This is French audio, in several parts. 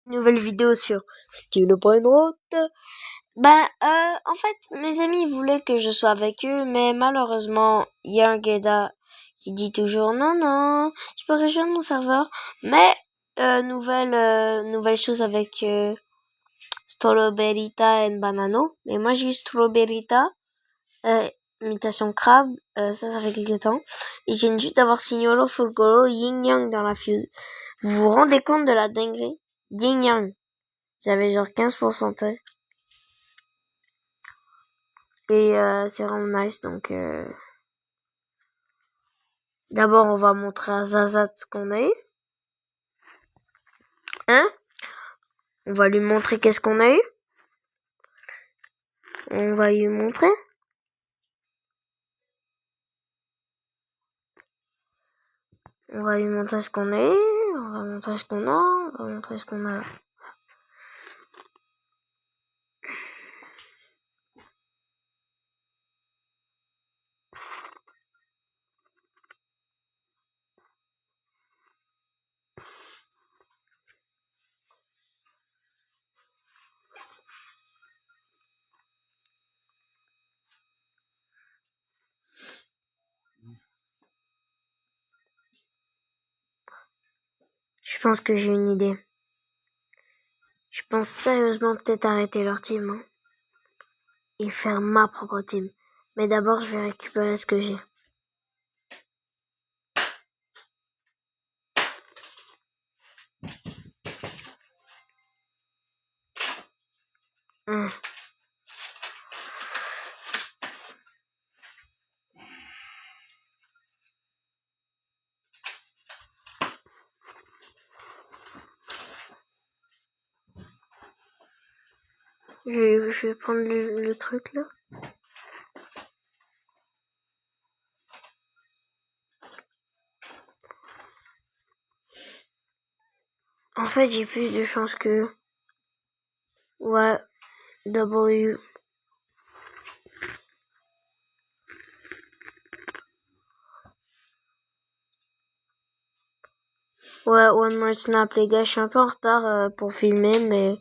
Nouvelle vidéo sur Stylo Point Route. En fait, mes amis voulaient que je sois avec eux, mais malheureusement, il y a un Geda qui dit toujours non, tu peux rejoindre mon serveur. Mais nouvelle chose avec Strawberryta et Banano. Mais moi j'ai eu Strawberryta, imitation crabe, ça fait quelques temps. Et je viens juste d'avoir Signolo, Fulgoro, Yin Yang dans la fuse. Vous vous rendez compte de la dinguerie? Yin Yang. J'avais genre 15%. Et c'est vraiment nice, donc d'abord on va montrer à Zazat ce qu'on a eu. Hein? On va lui montrer qu'est-ce qu'on a eu. On va lui montrer. On va lui montrer ce qu'on a eu. On va montrer ce qu'on a. On va montrer ce qu'on a là. Je pense que j'ai une idée. Je pense sérieusement peut-être arrêter leur team, hein, et faire ma propre team. Mais d'abord, je vais récupérer ce que j'ai. Je vais prendre le truc là. En fait, j'ai plus de chance que... Ouais, W. Ouais, One More Snap, les gars, je suis un peu en retard pour filmer, mais...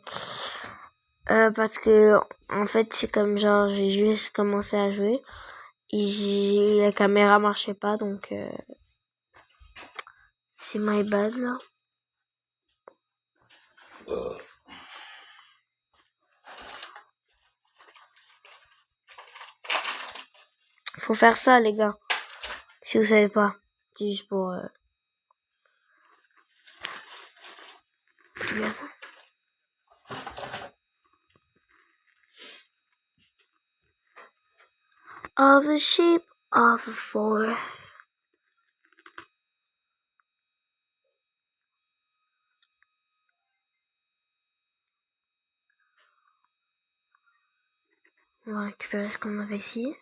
parce que, en fait, c'est comme genre, j'ai juste commencé à jouer, et la caméra marchait pas, donc... c'est my bad, là. Faut faire ça, les gars. Si vous savez pas. C'est juste pour... dire ça. Of a sheep, of a four. On va récupérer ce qu'on avait ici.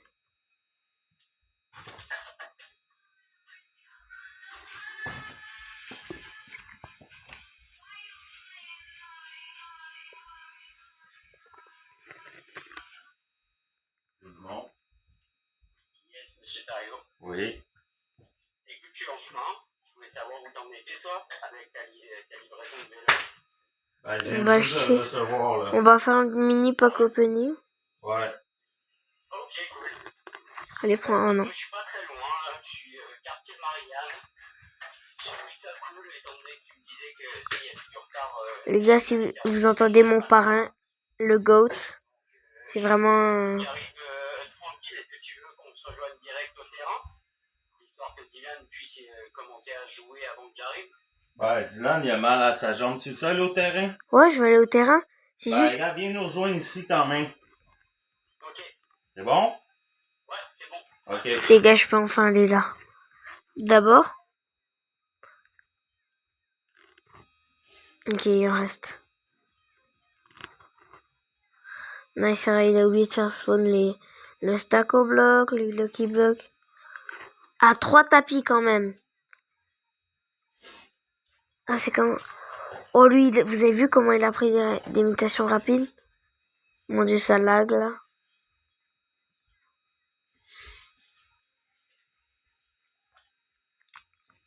Bon. Yes, monsieur Tario. Oui. Écoute, je suis en chemin. Je voulais savoir où t'en étais, toi, avec ta livraison de vélo. Recevoir, là. On va faire un mini pack opening. Ouais. Ok, cool. Allez, prends un an. Je suis pas très loin, là. Je suis quartier de Marianne. J'ai trouvé ça cool, étant donné que tu me disais que il y a du retard. Les gars, si vous entendez mon parrain, le GOAT, c'est vraiment... J'arrive tranquille. Est-ce que tu veux qu'on se rejoigne direct au terrain, histoire que Dylan puisse commencer à jouer avant que j'arrive? Ouais, Dylan, il a mal à sa jambe. Tu veux ça aller au terrain? Ouais, je vais aller au terrain. C'est juste... Regarde, viens nous rejoindre ici quand même. Ok. C'est bon? Ouais, c'est bon. Ok. Les gars, je peux enfin aller là. D'abord. Ok, il en reste. Nice, il a oublié de faire spawn le stack au bloc, les lucky block. Ah, 3 tapis quand même. Ah, c'est comme... Oh, lui, vous avez vu comment il a pris des mutations rapides? Mon dieu, ça lag, là.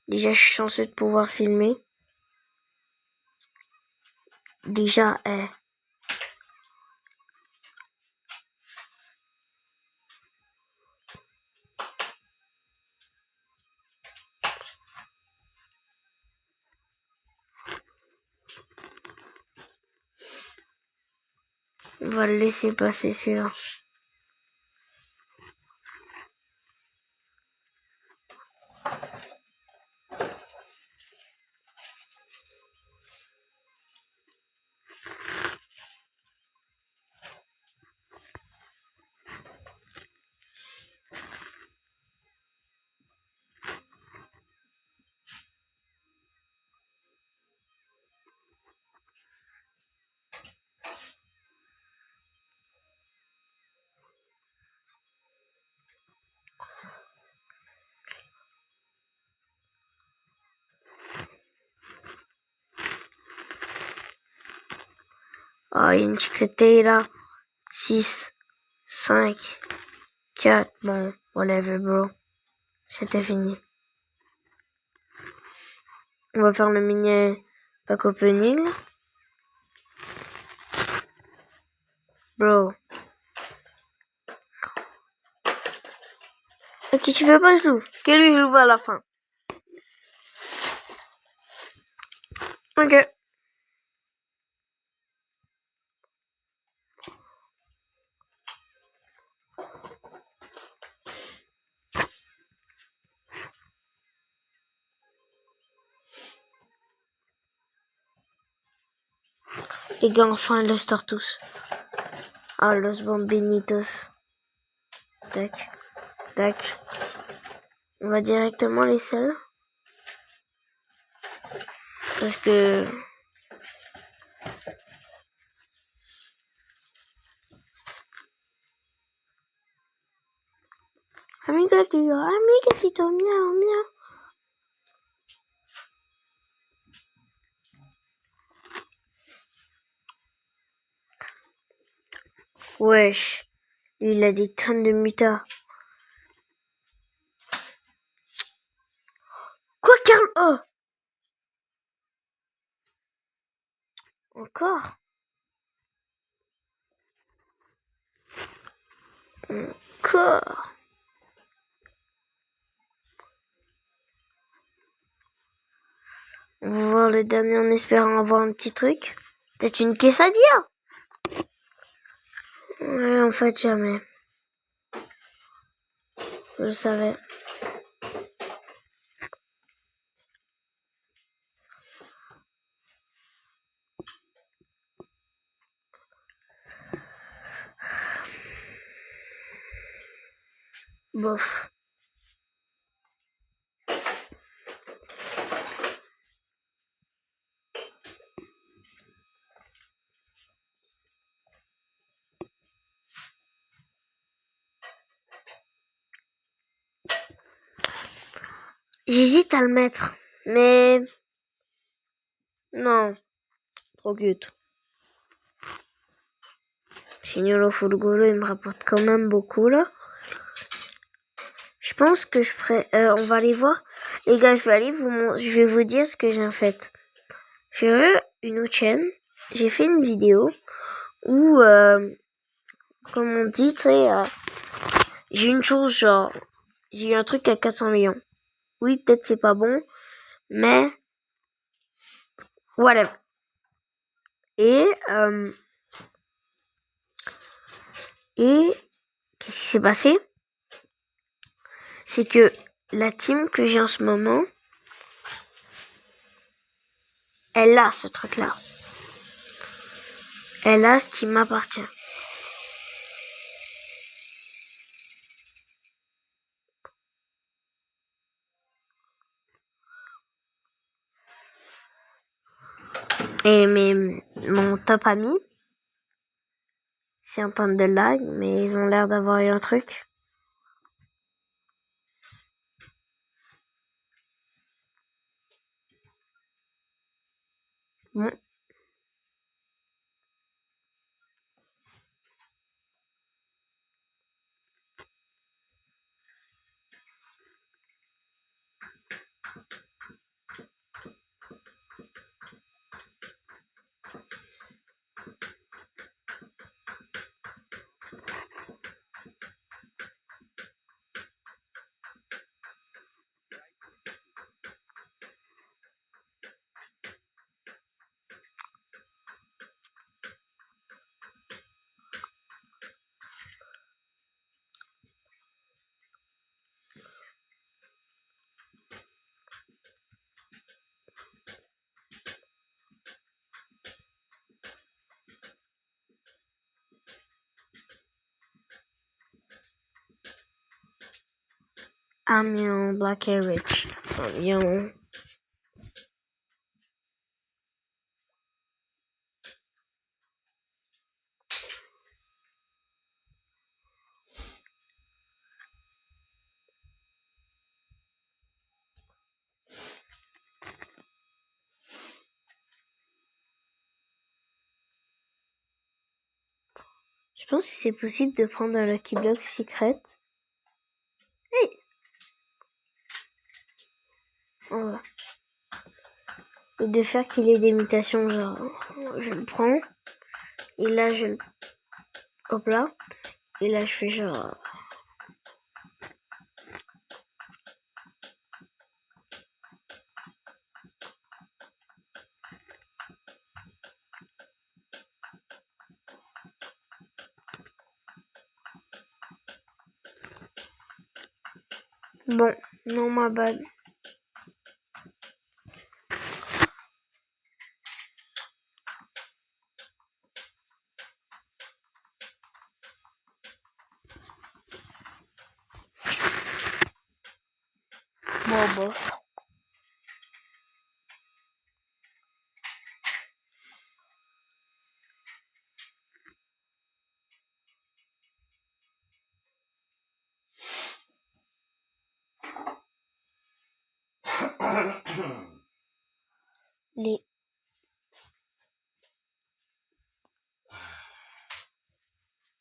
Déjà, je suis chanceux de pouvoir filmer. déjà, on va le laisser passer celui-là. Ah, il y a une Chicletera. 6, 5, 4. Bon, whatever, bro. C'était fini. On va faire le mini pack opening, là. Bro. Ok, tu veux pas que je l'ouvre? Que lui, je l'ouvre à la fin. Ok. Les gars, enfin, ils sortent tous. Ah, los bombinitos. Tac. Tac. On va directement les selles. Parce que... Amigatito, miau, miau. Wesh. Lui, il a des tonnes de mutas. Quoi, Carl? Oh! Encore? Encore? On va voir le dernier en espérant avoir un petit truc. Peut-être une quesadilla? Ouais, en fait, jamais. Je le savais. Bof. J'hésite à le mettre, mais... Non. Trop cute. Signolo Fulgolo, il me rapporte quand même beaucoup, là. Je pense que je ferai... on va aller voir. Les gars, je vais vous dire ce que j'ai en fait. J'ai eu une autre chaîne. J'ai fait une vidéo où, comme on dit, tu sais, j'ai une chose genre... J'ai eu un truc à 400 millions. Oui, peut-être c'est pas bon, mais... Whatever. Et qu'est-ce qui s'est passé? C'est que la team que j'ai en ce moment, elle a ce truc-là. Elle a ce qui m'appartient. Et mon top ami, c'est en train de lag, mais ils ont l'air d'avoir eu un truc. Bon. Amiens, Black and Rich. Amiens. Je pense que c'est possible de prendre un Lucky Block secret. Hey. Voilà. Et de faire qu'il ait des mutations, genre, je le prends. Et là, je le... Hop là. Et là, je fais genre... Bon, non, ma bad. Bon, bof. Les...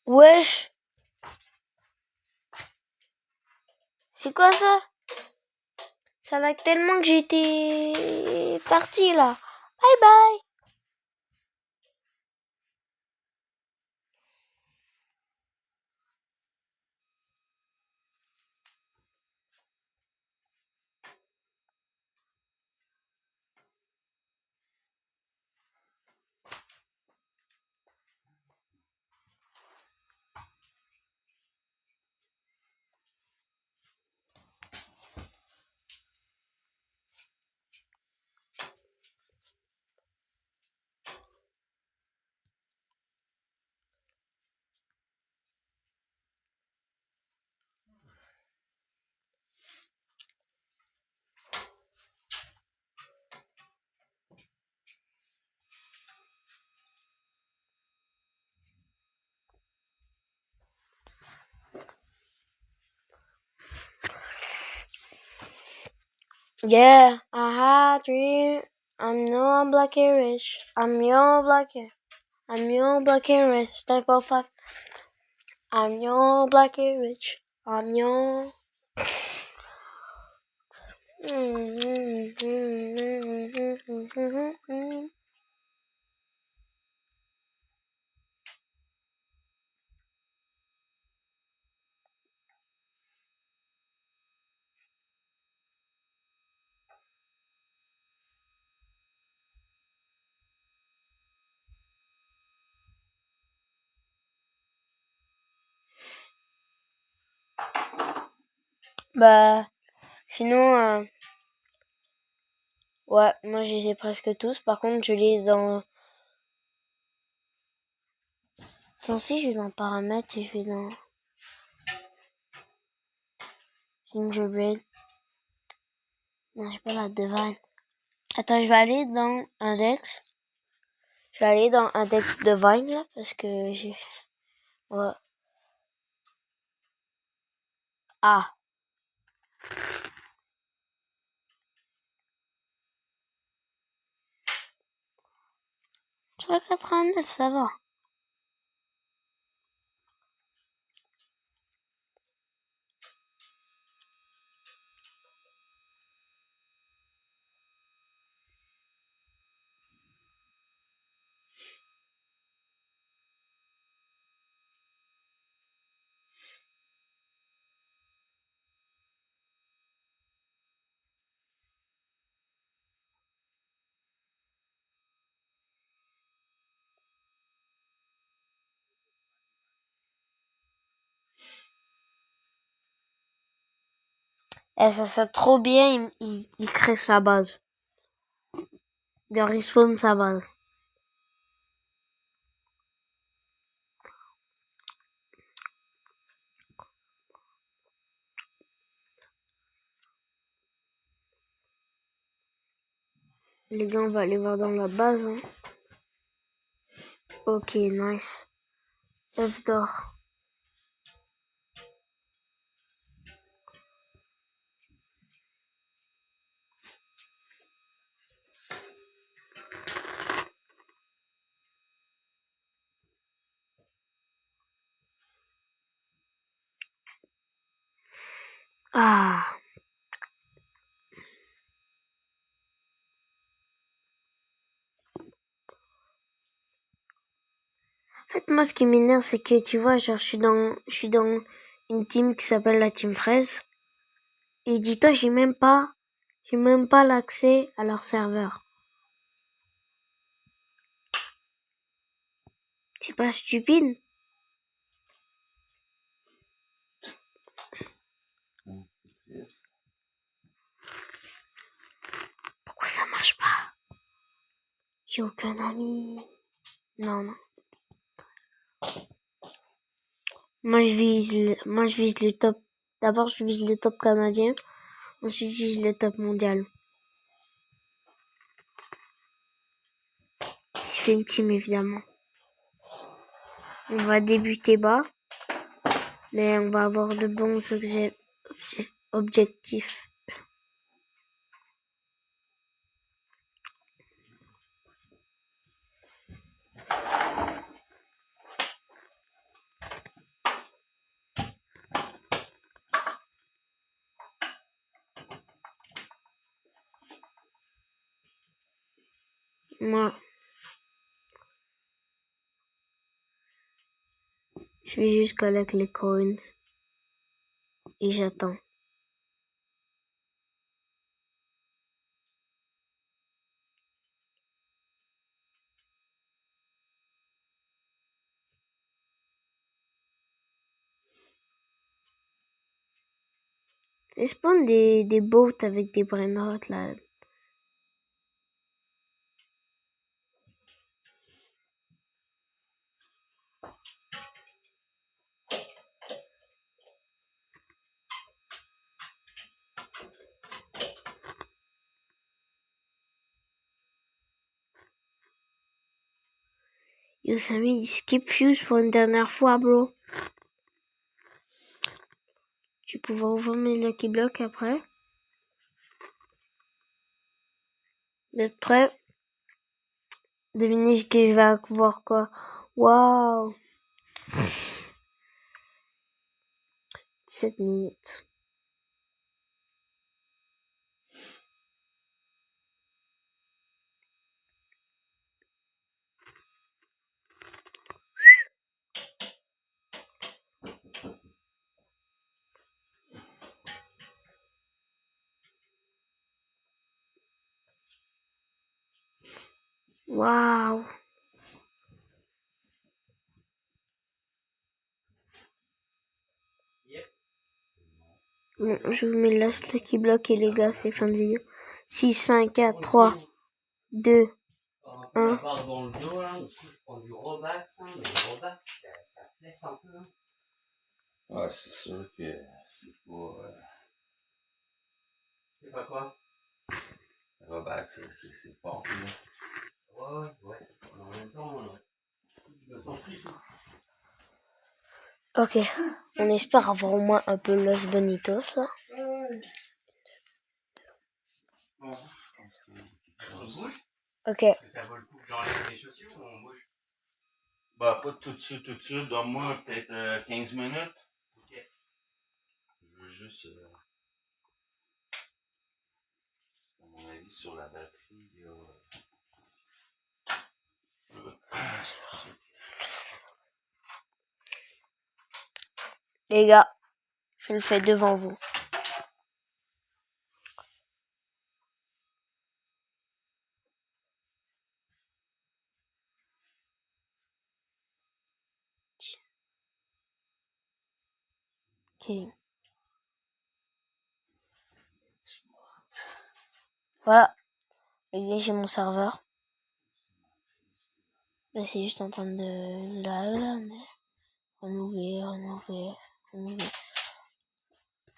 Wesh. C'est quoi ça? Ça lag tellement que j'étais parti là. Bye bye. Yeah, I had a dream. I'm black and rich. I'm young, black and rich. Type of 5. I'm young, black and rich. I'm young. Bah, sinon, ouais, moi je les ai presque tous. Par contre, je les ai dans... Attends, si je vais dans paramètres et je vais dans... Gingerbread. Non, j'ai pas la divine. Attends, je vais aller dans index. Je vais aller dans index divine là parce que j'ai... Ouais. Ah. Sur 89, ça va. Et ça fait trop bien, il crée sa base. Il respawn sa base. Les gars, on va aller voir dans la base. Hein. Ok, nice. œuf d'or. Ah. En fait, moi, ce qui m'énerve, c'est que, tu vois, genre, je suis dans une team qui s'appelle la team fraise. Et dis-toi, j'ai même pas l'accès à leur serveur. C'est pas stupide? Pourquoi ça marche pas? J'ai aucun ami. Non, non. Moi, je vise le top. D'abord, je vise le top canadien. Ensuite, je vise le top mondial. Je fais une team, évidemment. On va débuter bas. Mais on va avoir de bons objectifs. Moi, je vais juste collecter les coins. Et j'attends. Il spawn des boats avec des brainrots là. Yo, Samy, il skip fuse pour une dernière fois, bro. Tu pourras ouvrir mes Lucky Blocks après. Vous êtes prêts? Devinez que je vais avoir quoi? Waouh! 7 minutes. Waouh! Bon, je vous mets le last Lucky Block et les gars, c'est fin de vidéo. 6, 5, 4, 3, 2, 1. Dans le dos, là, du coup, je prends du Robax, hein, mais le Robax, ça flesse un peu. Hein. Ouais, c'est sûr que c'est pas. C'est pas quoi? Robax, c'est fort, là. Ouais. En même temps, je me sens plus souple. Ok, on espère avoir au moins un peu Los Bonitos là. Bon, est-ce qu'on bouge? Ok. Est-ce que ça vaut le coup que j'enlève les chaussures ou on bouge? Bah, pas tout de suite. Donne-moi peut-être 15 minutes. Ok. Je veux juste. À mon avis, sur la batterie, il y a. Les gars, je le fais devant vous. Ok. Voilà. Les gars, j'ai mon serveur. Là, c'est juste en train de... Là, renouveler.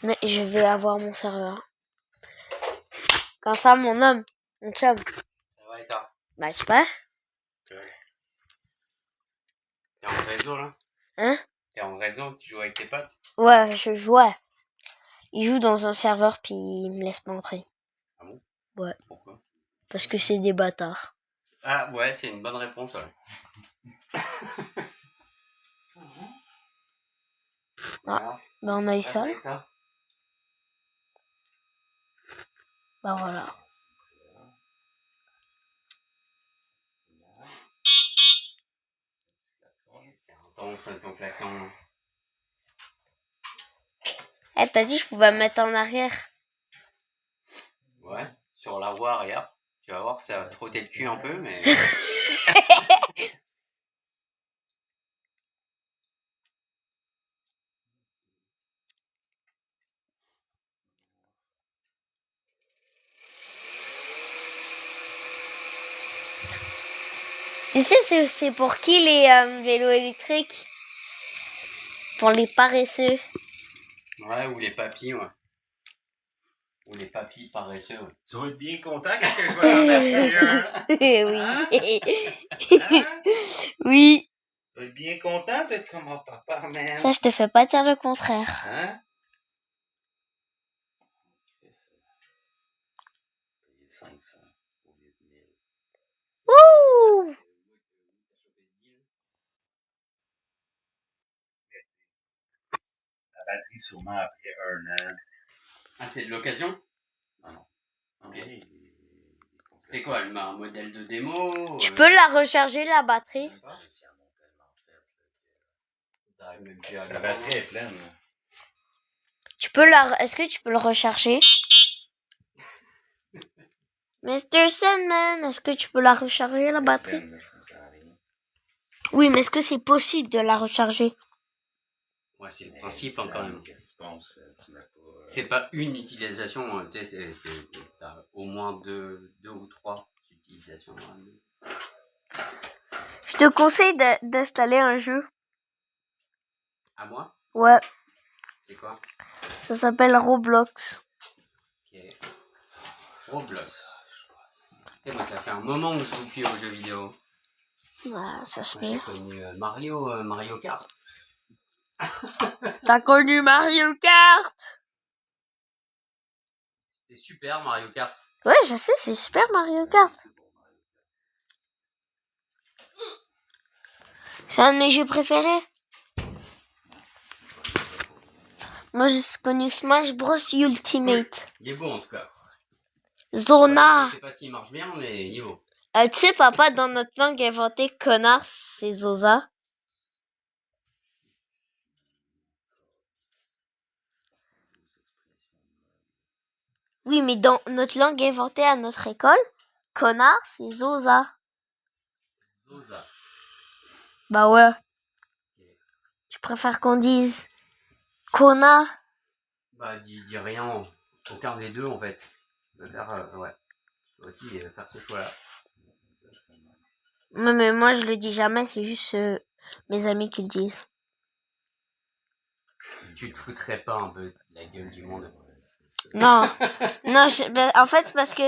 Mais je vais avoir mon serveur. Quand ça, mon homme, mon chum. Bah, je sais pas. T'es en réseau, là? Hein? T'es en réseau? Tu joues avec tes potes? Ouais, je jouais. Il joue dans un serveur puis il me laisse pas entrer. Ah bon? Ouais. Pourquoi? Parce que c'est des bâtards. Ah ouais, c'est une bonne réponse, ouais. Ah, bah on a eu Ah, ça. c'est avec ça? Bah voilà. C'est intense, ton klaxon. Eh, t'as dit je pouvais me mettre en arrière. Ouais, sur la voie arrière. Tu vas voir que ça va te frotter le cul un peu, mais... Tu sais, c'est pour qui les vélos électriques? Pour les paresseux. Ouais, ou les papis, ouais. Ou les papis paresseux, ouais. Tu vas être bien content quand je vais t'en acheter un. Oui. Hein? Oui. Tu vas être bien content d'être comme mon papa, man. Ça, je te fais pas dire le contraire. Hein? 500 au lieu de 1000. Ouh! La batterie, sûrement, après 1 an. Ah, c'est de l'occasion? Ah non. Ah, Ok. oui. C'est quoi, un modèle de démo? Tu peux la recharger, la batterie? T'arrives même plus à La batterie est pleine. Là. Est-ce que tu peux le recharger? Mr. Sandman, est-ce que tu peux la recharger, la batterie? Pleine, là, ça me sert à rien. Oui, mais est-ce que c'est possible de la recharger? Ouais, c'est le principe, hein, quand même. Qu'est-ce que tu penses? Tu mets pas... C'est pas une utilisation, tu sais, t'as au moins deux ou trois utilisations. Hein. Je te conseille d'installer un jeu. À moi? Ouais, C'est quoi? ça s'appelle Roblox. Ok. Roblox. Tu sais, moi, ça fait un moment que je joue plus aux jeux vidéo. Bah, ça se Moi, j'ai fait. connu Mario Kart. T'as connu Mario Kart? C'était super, Mario Kart. Ouais, je sais, c'est super Mario Kart. C'est un de mes jeux préférés. Moi, j'ai connu Smash Bros Ultimate. Il est beau, en tout cas. Zona. Je sais pas s'il marche bien, mais il est beau. Tu sais, papa, dans notre langue inventée, connard, c'est Zosa. Oui, mais dans notre langue inventée à notre école, connard, c'est Zosa. Zosa. Bah ouais. Ok. Tu préfères qu'on dise connard? Bah, dis rien. Aucun des deux, en fait. Tu peux faire, ouais. Tu peux aussi faire ce choix-là. Mais moi, je le dis jamais, c'est juste mes amis qui le disent. Tu te foutrais pas un peu de la gueule du monde? Non, non, en fait, c'est parce que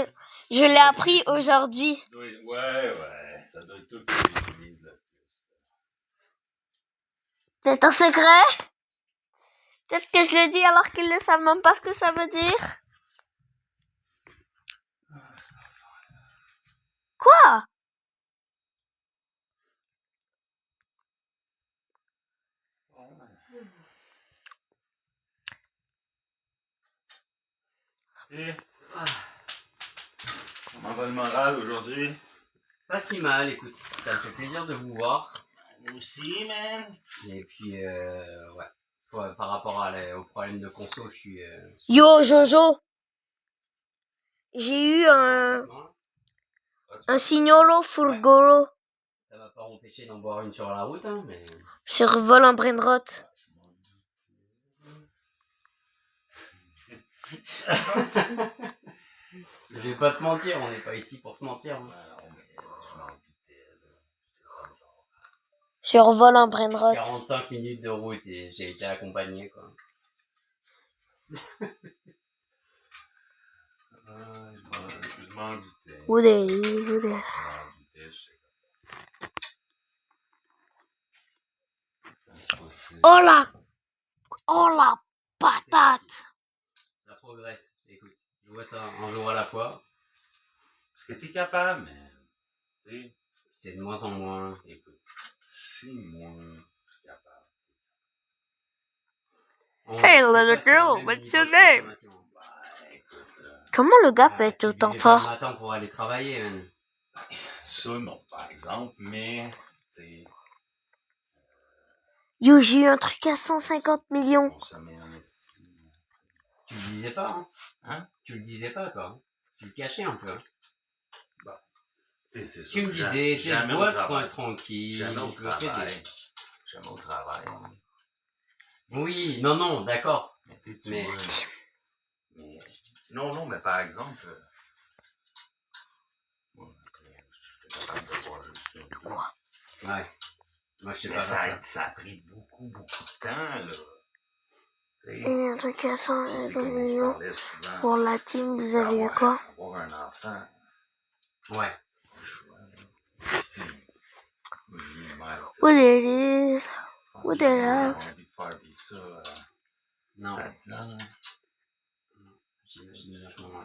je l'ai appris aujourd'hui. Ouais, ça doit être tout que tu utilises là. C'est un secret? Peut-être que je le dis alors qu'ils ne savent même pas ce que ça veut dire. Quoi? Et comment va le moral aujourd'hui? Pas si mal, écoute. Ça me fait plaisir de vous voir. Nous aussi, man. Et puis, ouais. Ouais, par rapport au problème de conso, je suis... Yo, Jojo. J'ai eu un signolo furgoro Ça va pas empêcher d'en boire une sur la route, hein, mais... sur vol en brainrot. Je vais pas te mentir, on n'est pas ici pour se mentir. Hein. Sur vol en brainrot. 45 minutes de route et j'ai été accompagné, quoi. Je m'en doutais. Où des possible. Oh la patate! Ça progresse. Écoute, je vois ça un jour à la fois. Est-ce que t'es capable, man? Tu sais, C'est de moins en moins. écoute, si moi, je suis capable. Hey, little girl, what's your name? Écoute, Comment le gars peut être autant Le fort? matin pour aller travailler, man. ça, non, par exemple, mais, tu sais, Yo, j'ai eu un truc à 150 millions. on se met en esti. Tu le disais pas, hein? Hein? Tu le disais pas, toi. Hein? Tu le cachais un peu. Hein? Tu sais, c'est Tu sûr, me disais, tu jamais au dois travail. être tranquille. Jamais au je veux t'aider. travail. Jamais au travail. Oui, non, d'accord. Mais tu sais, tu Mais- vois, mais- non, mais par exemple, moi, je suis capable de voir juste un peu. Ouais. Moi, je sais Mais pas faire ça. ça a pris beaucoup de temps, là. Tu sais, J'ai eu un truc à tu sais, 150 comme on se millions. parlait souvent. Pour la team, vous avez eu quoi? Avoir un enfant. Ouais. Pas le choix, là. Tu sais, moi, j'ai eu une mère. What it is? What the J'ai hell? envie de faire vivre ça Non. à 10 ans, là. J'imagine bien comment.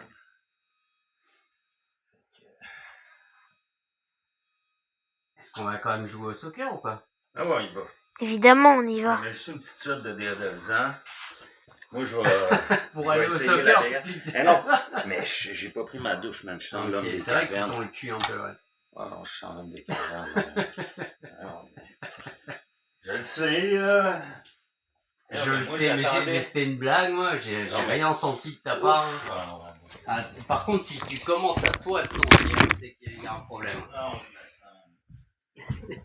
Est-ce qu'on va quand même jouer au soccer ou pas? Ah ouais, il va. Évidemment, on y Je va. mets juste une petite shot de déodorant. Moi, je vais. Pour je aller vais au essayer soccer. la déga- Eh non, mais j'ai pas pris ma douche, man. Je sens Ok, l'homme des c'est vrai que tu cavernes. sens le cul un peu, ouais. Ah non, je sens l'homme des cavernes. Alors, je le sais, là. Je le Moi, sais, mais j'attendais- c'était une blague, moi. J'ai Non, mais- rien senti de ta part. Hein. Ah, ouais. Ah, par contre, si tu commences à toi te sentir, c'est qu'il y a un problème. Non, je me sens.